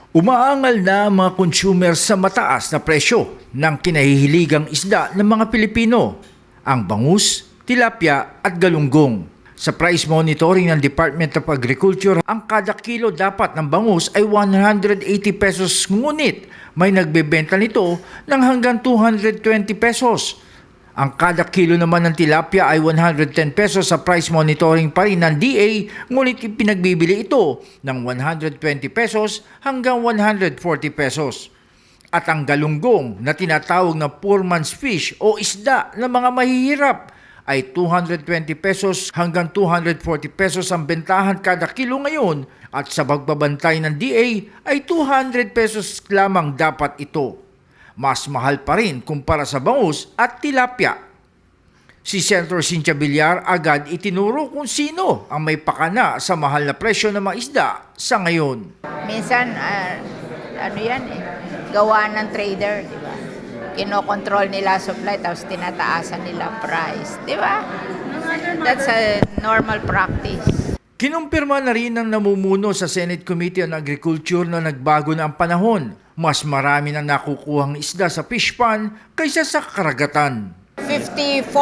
Umaangal na ang mga consumer sa mataas na presyo ng kinahihiligang isda ng mga Pilipino, ang bangus, tilapia at galunggong. Sa price monitoring ng Department of Agriculture, ang kada kilo dapat ng bangus ay 180 pesos, ngunit may nagbebenta nito ng hanggang 220 pesos. Ang kada kilo naman ng tilapia ay 110 pesos sa price monitoring pa rin ng DA, ngunit ipinagbibili ito ng 120 pesos hanggang 140 pesos. At ang galunggong na tinatawag na poor man's fish o isda ng mga mahihirap ay 220 pesos hanggang 240 pesos ang bentahan kada kilo ngayon, at sa pagbabantay ng DA ay 200 pesos lamang dapat ito. Mas mahal pa rin kumpara sa bangus at tilapia. Si Senator Cynthia Villar agad itinuro kung sino ang may pakana sa mahal na presyo ng mga isda sa ngayon. Minsan, gawa ng trader, di ba? Kinokontrol nila supply, tapos tinataasan nila price, di ba? That's a normal practice. Kinumpirma na rin ng namumuno sa Senate Committee on Agriculture na nagbago na ang panahon. Mas marami nang nakukuhang isda sa fish pond kaysa sa karagatan. 54%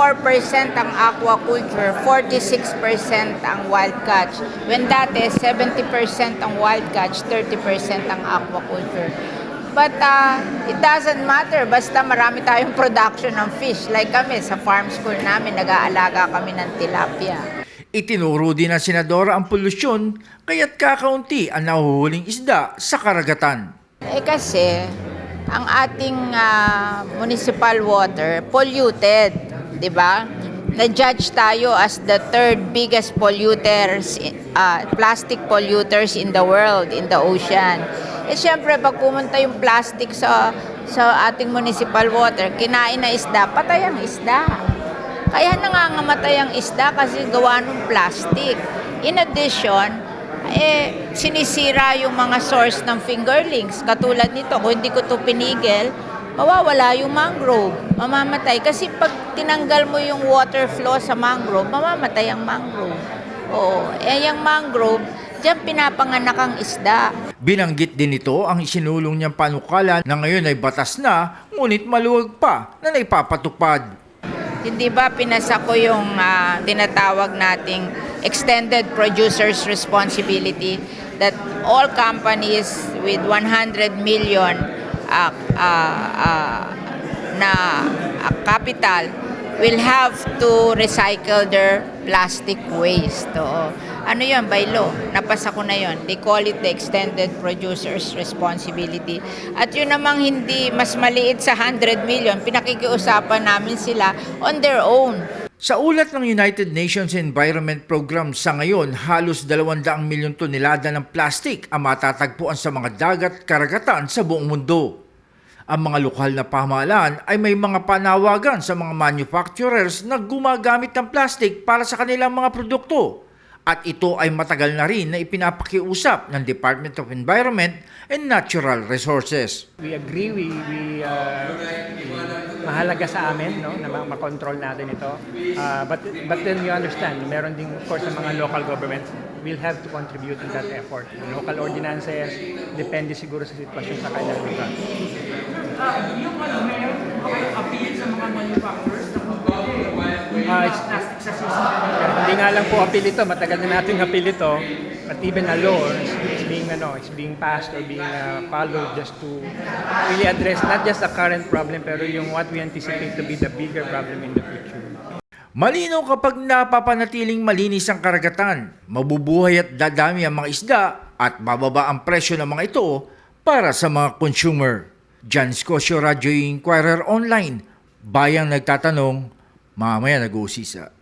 ang aquaculture, 46% ang wild catch. When dati, 70% ang wild catch, 30% ang aquaculture. But it doesn't matter, basta marami tayong production ng fish. Like kami, sa farm school namin, nag-aalaga kami ng tilapia. Itinuro din ng senadora ang polusyon, kaya't kakaunti ang nahuhuling isda sa karagatan. Kasi, ang ating municipal water, polluted, di ba? Na-judge tayo as the third biggest polluters, plastic polluters in the world, in the ocean. Siyempre, pag pumunta yung plastic sa ating municipal water, kinain na isda, patay ang isda. Kaya nangangamatay ang isda kasi gawa ng plastic. In addition, sinisira yung mga source ng fingerlings. Katulad nito, kung hindi ko ito pinigil, mawawala yung mangrove, mamamatay. Kasi pag tinanggal mo yung water flow sa mangrove, mamamatay ang mangrove. Oo, yung mangrove, diyan pinapanganak ang isda. Binanggit din ito ang isinulong niyang panukala na ngayon ay batas na, ngunit maluwag pa na naipapatupad. Hindi ba pinasa ko yung tinatawag nating extended producer's responsibility, that all companies with 100 million na capital will have to recycle their plastic waste. Ano yun, by law, napasa ko na yun. They call it the extended producer's responsibility. At yun namang hindi mas maliit sa 100 million, pinakikiusapan namin sila on their own. Sa ulat ng United Nations Environment Program, sa ngayon, halos 200 milyong tonelada ng plastic ang matatagpuan sa mga dagat at karagatan sa buong mundo. Ang mga lokal na pamahalaan ay may mga panawagan sa mga manufacturers na gumagamit ng plastic para sa kanilang mga produkto. At ito ay matagal na rin na ipinapakiusap ng Department of Environment and Natural Resources. We agree, mahalaga sa amin, no, na makontrol natin ito. But then we understand, meron din of course sa mga local governments will have to contribute in that effort. Local ordinances, depende siguro sa sitwasyon sa kanilang lugar. Yung meron ba kayong appeal sa mga manufacturers na plastic sa system? Hindi nga lang po appeal ito, matagal na natin appeal ito, but even a law it's being passed or being followed just to really address not just the current problem pero yung what we anticipate to be the bigger problem in the future. Malinaw kapag napapanatiling malinis ang karagatan, mabubuhay at dadami ang mga isda at bababa ang presyo ng mga ito para sa mga consumer. John Scotia, Radio Inquirer Online, bayang nagtatanong, mamaya nag-uusisa.